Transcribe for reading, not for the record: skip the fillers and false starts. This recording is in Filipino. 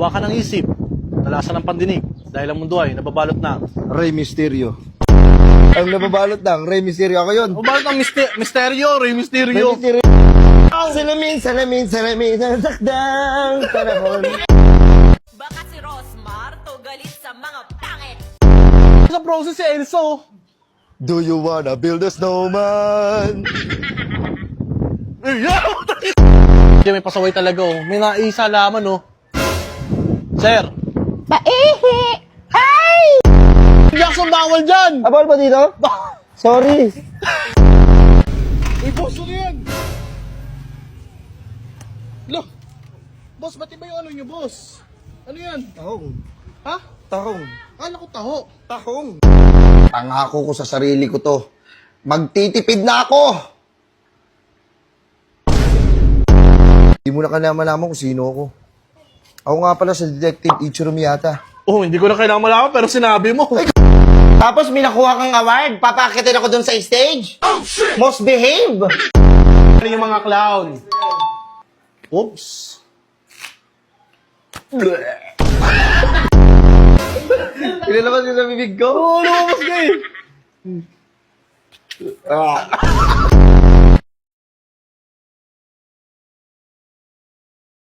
Gawa ka ng isip. Talasan ng pandinig. Dahil ang mundo ay nababalot na. Rey Mysterio. Ang nababalot ng Rey Mysterio. Ako yun. Nababalot ng misteryo, Rey Rey Mysterio. Mysterio. Salamin, ang sakdang panahon. Baka si Rosmar to galit sa mga pangit. Sa process si Elso. Do you wanna build a snowman? May pasaway talaga oh. May naisa laman oh. Sir. Maihi! Ay! Jackson bawal dyan. Abal ba dito? Sorry. Uy, boss, ano yan? Lo. Boss, ba't iba yung ano nyo, boss? Ano yan? Tahong. Ha? Tahong. Kala ko taho. Tahong. Pangako ko sa sarili ko to. Magtitipid na ako! Hindi mo na malaman kung sino ako. Ako nga pala sa Detective Ichiro Miyata. Oh, hindi ko na kailangan malaman pero sinabi mo. Tapos may nakuha kang award. Papakitin ako dun sa stage. Oh, shit! Most behave! Ano yung mga clown? Oops. Pinalabas ko sa bibig ko. Oo, lumabas ka eh. Ah.